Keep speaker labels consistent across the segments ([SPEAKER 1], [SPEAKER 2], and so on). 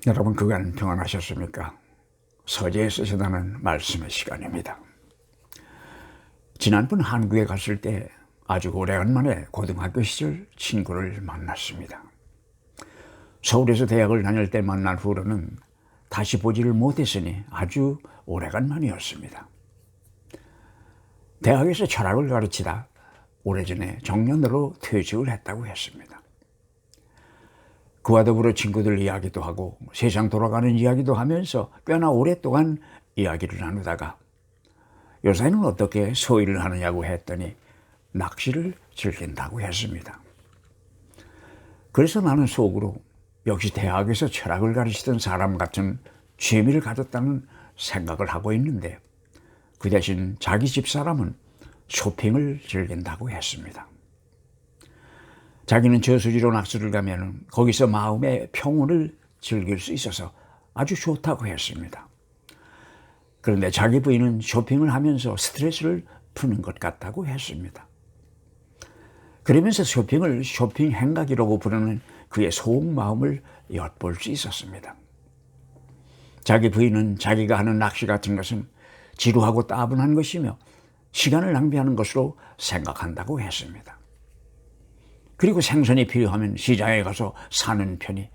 [SPEAKER 1] 여러분 그간 평안하셨습니까? 서재에 쓰시다는 말씀의 시간입니다. 지난번 한국에 갔을 때 아주 오래간만에 고등학교 시절 친구를 만났습니다. 서울에서 대학을 다닐 때 만난 후로는 다시 보지를 못했으니 아주 오래간만이었습니다. 대학에서 철학을 가르치다 오래전에 정년으로 퇴직을 했다고 했습니다. 그와 더불어 친구들 이야기도 하고 세상 돌아가는 이야기도 하면서 꽤나 오랫동안 이야기를 나누다가 요새는 어떻게 소일을 하느냐고 했더니 낚시를 즐긴다고 했습니다. 그래서 나는 속으로 역시 대학에서 철학을 가르치던 사람 같은 취미를 가졌다는 생각을 하고 있는데 그 대신 자기 집사람은 쇼핑을 즐긴다고 했습니다. 자기는 저수지로 낚시를 가면 거기서 마음의 평온을 즐길 수 있어서 아주 좋다고 했습니다. 그런데 자기 부인은 쇼핑을 하면서 스트레스를 푸는 것 같다고 했습니다. 그러면서 쇼핑을 쇼핑 행각이라고 부르는 그의 속마음을 엿볼 수 있었습니다. 자기 부인은 자기가 하는 낚시 같은 것은 지루하고 따분한 것이며 시간을 낭비하는 것으로 생각한다고 했습니다. 그리고 생선이 필요하면 시장에 가서 사는 편이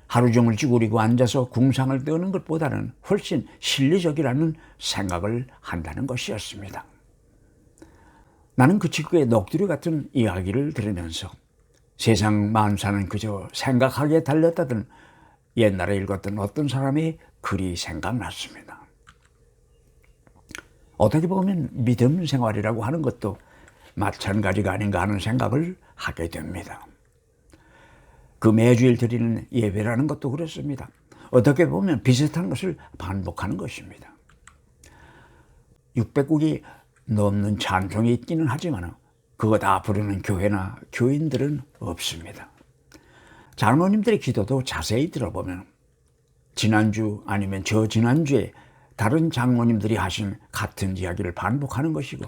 [SPEAKER 1] 하루 종일 쭈그리고 앉아서 궁상을 떠는 것보다는 훨씬 실리적이라는 생각을 한다는 것이었습니다. 나는 그 친구의 녹두리 같은 이야기를 들으면서 세상 만사는 그저 생각하기에 달렸다던 옛날에 읽었던 어떤 사람의 글이 생각났습니다. 어떻게 보면 믿음 생활이라고 하는 것도 마찬가지가 아닌가 하는 생각을 하게 됩니다. 그 매주일 드리는 예배라는 것도 그렇습니다. 어떻게 보면 비슷한 것을 반복하는 것입니다. 600곡이 넘는 찬송이 있기는 하지만 그거 다 부르는 교회나 교인들은 없습니다. 장로님들의 기도도 자세히 들어보면 지난주 아니면 저 지난주에 다른 장로님들이 하신 같은 이야기를 반복하는 것이고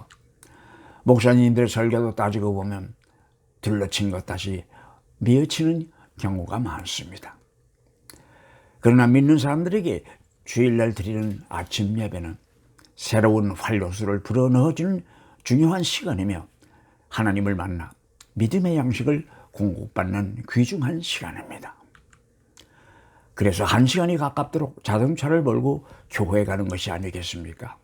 [SPEAKER 1] 목사님들의 설교도 따지고 보면 들러친 것 다시 미어치는 경우가 많습니다. 그러나 믿는 사람들에게 주일날 드리는 아침 예배는 새로운 활로수를 불어넣어주는 중요한 시간이며 하나님을 만나 믿음의 양식을 공급받는 귀중한 시간입니다. 그래서 1시간이 가깝도록 자동차를 몰고 교회에 가는 것이 아니겠습니까?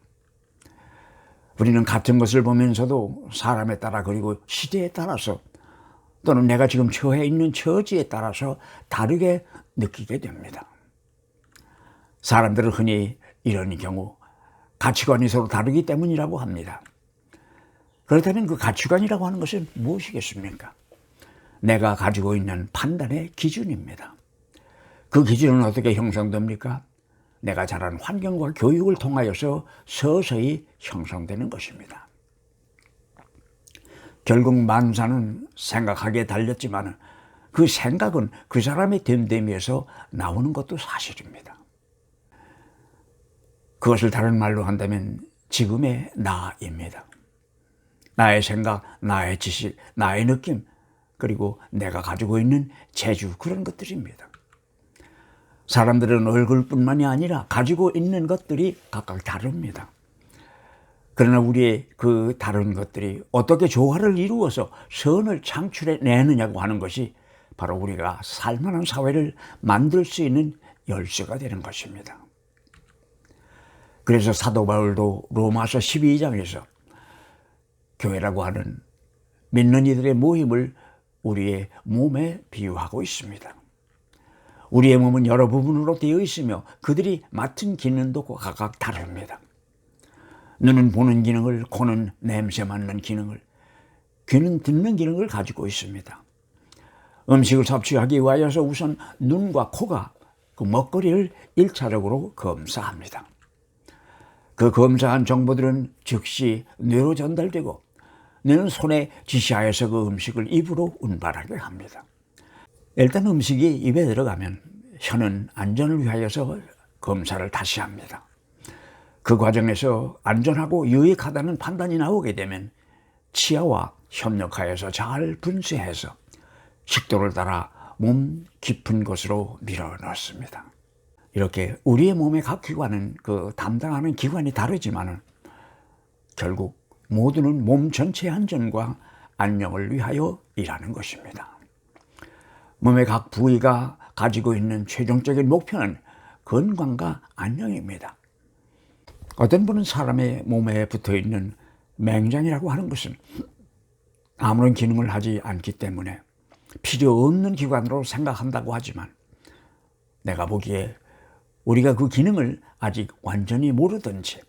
[SPEAKER 1] 우리는 같은 것을 보면서도 사람에 따라 그리고 시대에 따라서 또는 내가 지금 처해 있는 처지에 따라서 다르게 느끼게 됩니다. 사람들은 흔히 이런 경우 가치관이 서로 다르기 때문이라고 합니다. 그렇다면 그 가치관이라고 하는 것은 무엇이겠습니까? 내가 가지고 있는 판단의 기준입니다. 그 기준은 어떻게 형성됩니까? 내가 자란 환경과 교육을 통하여서 서서히 형성되는 것입니다. 결국 만사는 생각하기에 달렸지만 그 생각은 그 사람의 됨됨이에서 나오는 것도 사실입니다. 그것을 다른 말로 한다면 지금의 나입니다. 나의 생각, 나의 지식, 나의 느낌, 그리고 내가 가지고 있는 재주, 그런 것들입니다. 사람들은 얼굴뿐만이 아니라 가지고 있는 것들이 각각 다릅니다. 그러나 우리의 그 다른 것들이 어떻게 조화를 이루어서 선을 창출해내느냐고 하는 것이 바로 우리가 살만한 사회를 만들 수 있는 열쇠가 되는 것입니다. 그래서 사도 바울도 로마서 12장에서 교회라고 하는 믿는 이들의 모임을 우리의 몸에 비유하고 있습니다. 우리의 몸은 여러 부분으로 되어 있으며 그들이 맡은 기능도 각각 다릅니다. 눈은 보는 기능을, 코는 냄새 맡는 기능을, 귀는 듣는 기능을 가지고 있습니다. 음식을 섭취하기 위하여서 우선 눈과 코가 그 먹거리를 1차적으로 검사합니다. 그 검사한 정보들은 즉시 뇌로 전달되고 뇌는 손에 지시하여서 그 음식을 입으로 운반하게 합니다. 일단 음식이 입에 들어가면 혀는 안전을 위하여서 검사를 다시 합니다. 그 과정에서 안전하고 유익하다는 판단이 나오게 되면 치아와 협력하여서 잘 분쇄해서 식도를 따라 몸 깊은 곳으로 밀어 넣습니다. 이렇게 우리의 몸의 각 기관은 담당하는 기관이 다르지만은 결국 모두는 몸 전체의 안전과 안녕을 위하여 일하는 것입니다. 몸의 각 부위가 가지고 있는 최종적인 목표는 건강과 안녕입니다. 어떤 분은 사람의 몸에 붙어있는 맹장이라고 하는 것은 아무런 기능을 하지 않기 때문에 필요 없는 기관으로 생각한다고 하지만, 내가 보기에 우리가 그 기능을 아직 완전히 모르든지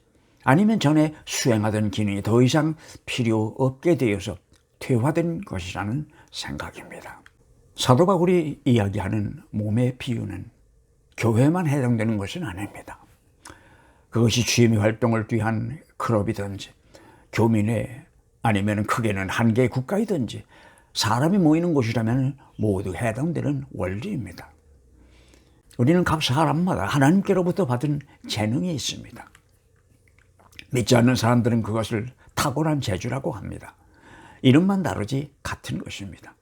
[SPEAKER 1] 아니면 전에 수행하던 기능이 더 이상 필요 없게 되어서 퇴화된 것이라는 생각입니다. 사도 바울이 이야기하는 몸의 비유는 교회만 해당되는 것은 아닙니다. 그것이 취미 활동을 위한 클럽이든지 교민회 아니면 크게는 한 개의 국가이든지 사람이 모이는 곳이라면 모두 해당되는 원리입니다. 우리는 각 사람마다 하나님께로부터 받은 재능이 있습니다. 믿지 않는 사람들은 그것을 탁월한 재주라고 합니다. 이름만 다르지 같은 것입니다.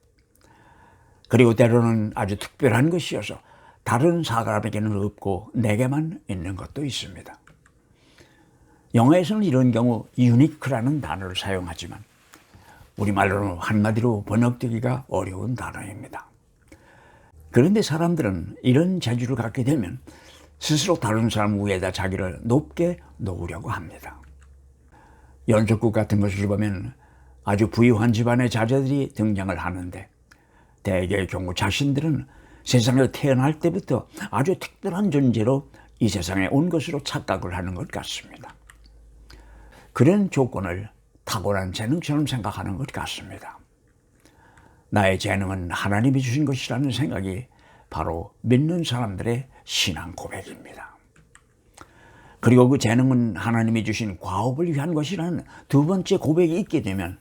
[SPEAKER 1] 그리고 때로는 아주 특별한 것이어서 다른 사람에게는 없고 내게만 있는 것도 있습니다. 영어에서는 이런 경우 유니크라는 단어를 사용하지만 우리말로는 한마디로 번역되기가 어려운 단어입니다. 그런데 사람들은 이런 재주를 갖게 되면 스스로 다른 사람 위에다 자기를 높게 놓으려고 합니다. 연속극 같은 것을 보면 아주 부유한 집안의 자제들이 등장을 하는데 대개의 경우 자신들은 세상에 태어날 때부터 아주 특별한 존재로 이 세상에 온 것으로 착각을 하는 것 같습니다. 그런 조건을 탁월한 재능처럼 생각하는 것 같습니다. 나의 재능은 하나님이 주신 것이라는 생각이 바로 믿는 사람들의 신앙 고백입니다. 그리고 그 재능은 하나님이 주신 과업을 위한 것이라는 두 번째 고백이 있게 되면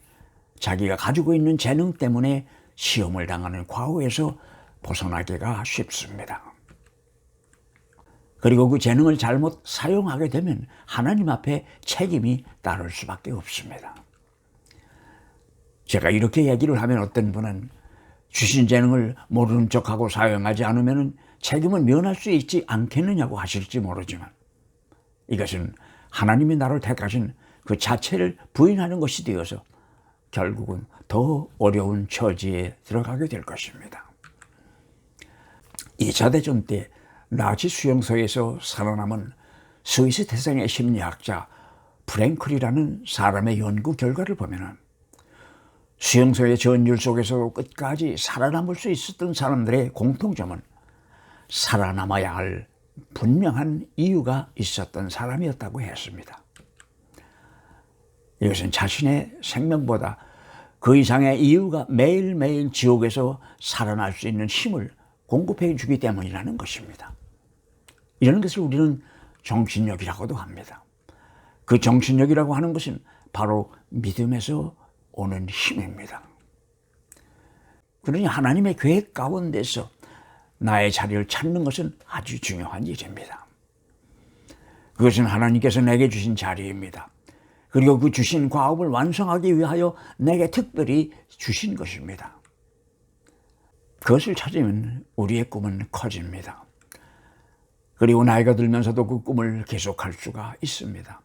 [SPEAKER 1] 자기가 가지고 있는 재능 때문에 시험을 당하는 과오에서 벗어나기가 쉽습니다. 그리고 그 재능을 잘못 사용하게 되면 하나님 앞에 책임이 따를 수밖에 없습니다. 제가 이렇게 얘기를 하면 어떤 분은 주신 재능을 모르는 척하고 사용하지 않으면 책임을 면할 수 있지 않겠느냐고 하실지 모르지만, 이것은 하나님이 나를 택하신 그 자체를 부인하는 것이 되어서 결국은 더 어려운 처지에 들어가게 될 것입니다. 2차 대전 때 나치 수용소에서 살아남은 스위스 태생의 심리학자 프랭클이라는 사람의 연구 결과를 보면 수용소의 전율 속에서 끝까지 살아남을 수 있었던 사람들의 공통점은 살아남아야 할 분명한 이유가 있었던 사람이었다고 했습니다. 이것은 자신의 생명보다 그 이상의 이유가 매일매일 지옥에서 살아날 수 있는 힘을 공급해 주기 때문이라는 것입니다. 이런 것을 우리는 정신력이라고도 합니다. 그 정신력이라고 하는 것은 바로 믿음에서 오는 힘입니다. 그러니 하나님의 계획 가운데서 나의 자리를 찾는 것은 아주 중요한 일입니다. 그것은 하나님께서 내게 주신 자리입니다. 그리고 그 주신 과업을 완성하기 위하여 내게 특별히 주신 것입니다. 그것을 찾으면 우리의 꿈은 커집니다. 그리고 나이가 들면서도 그 꿈을 계속할 수가 있습니다.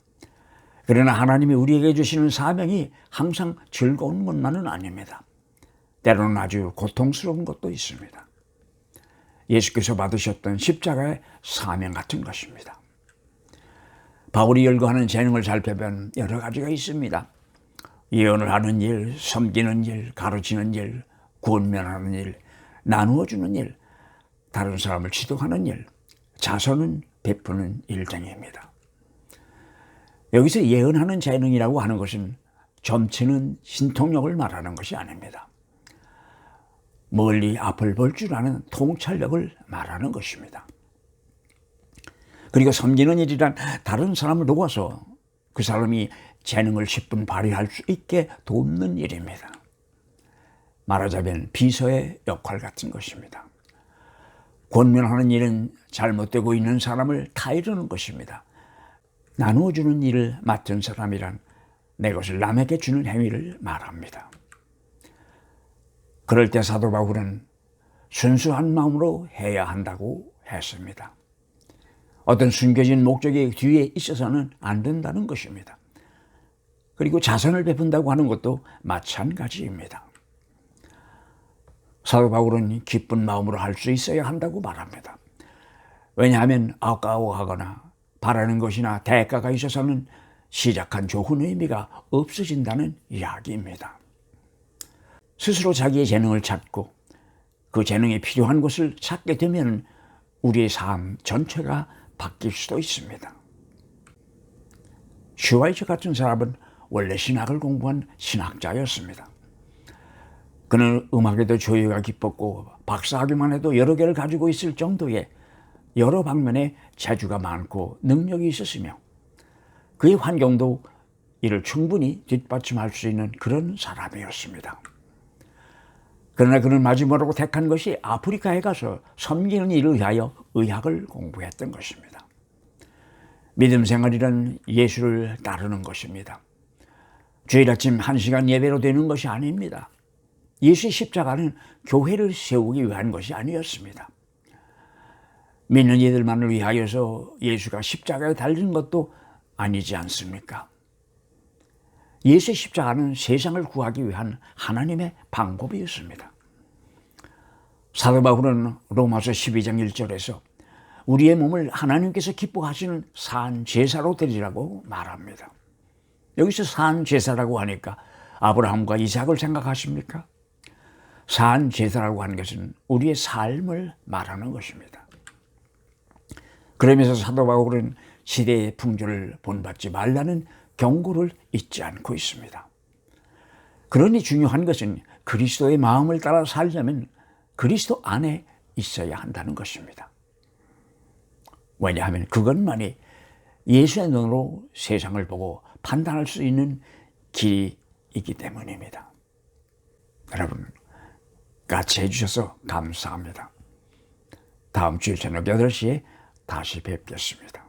[SPEAKER 1] 그러나 하나님이 우리에게 주시는 사명이 항상 즐거운 것만은 아닙니다. 때로는 아주 고통스러운 것도 있습니다. 예수께서 받으셨던 십자가의 사명 같은 것입니다. 바울이 열거하는 재능을 살펴보면 여러 가지가 있습니다. 예언을 하는 일, 섬기는 일, 가르치는 일, 권면하는 일, 나누어주는 일, 다른 사람을 지도하는 일, 자선은 베푸는 일 등입니다. 여기서 예언하는 재능이라고 하는 것은 점치는 신통력을 말하는 것이 아닙니다. 멀리 앞을 볼 줄 아는 통찰력을 말하는 것입니다. 그리고 섬기는 일이란 다른 사람을 도와서 그 사람이 재능을 10분 발휘할 수 있게 돕는 일입니다. 말하자면 비서의 역할 같은 것입니다. 권면하는 일은 잘못되고 있는 사람을 타이르는 것입니다. 나누어주는 일을 맡은 사람이란 내 것을 남에게 주는 행위를 말합니다. 그럴 때 사도 바울은 순수한 마음으로 해야 한다고 했습니다. 어떤 숨겨진 목적이 뒤에 있어서는 안 된다는 것입니다. 그리고 자선을 베푼다고 하는 것도 마찬가지입니다. 사도 바울은 기쁜 마음으로 할 수 있어야 한다고 말합니다. 왜냐하면 아까워하거나 바라는 것이나 대가가 있어서는 시작한 좋은 의미가 없어진다는 이야기입니다. 스스로 자기의 재능을 찾고 그 재능이 필요한 곳을 찾게 되면 우리의 삶 전체가 바뀔 수도 있습니다. 슈와이처 같은 사람은 원래 신학을 공부한 신학자였습니다. 그는 음악에도 조예가 깊었고 박사학위만 해도 여러 개를 가지고 있을 정도의 여러 방면에 재주가 많고 능력이 있었으며 그의 환경도 이를 충분히 뒷받침할 수 있는 그런 사람이었습니다. 그러나 그는 마지막으로 택한 것이 아프리카에 가서 섬기는 일을 위하여 의학을 공부했던 것입니다. 믿음 생활이란 예수를 따르는 것입니다. 주일 아침 1시간 예배로 되는 것이 아닙니다. 예수의 십자가는 교회를 세우기 위한 것이 아니었습니다. 믿는 이들만을 위하여서 예수가 십자가에 달린 것도 아니지 않습니까? 예수의 십자가는 세상을 구하기 위한 하나님의 방법이었습니다. 사도 바울은 로마서 12장 1절에서 우리의 몸을 하나님께서 기뻐하시는 산 제사로 드리라고 말합니다. 여기서 산 제사라고 하니까 아브라함과 이삭을 생각하십니까? 산 제사라고 하는 것은 우리의 삶을 말하는 것입니다. 그러면서 사도 바울은 시대의 풍조를 본받지 말라는 경고를 잊지 않고 있습니다. 그러니 중요한 것은 그리스도의 마음을 따라 살려면 그리스도 안에 있어야 한다는 것입니다. 왜냐하면 그것만이 예수의 눈으로 세상을 보고 판단할 수 있는 길이기 때문입니다. 여러분, 같이 해주셔서 감사합니다. 다음 주일 저녁 8시에 다시 뵙겠습니다.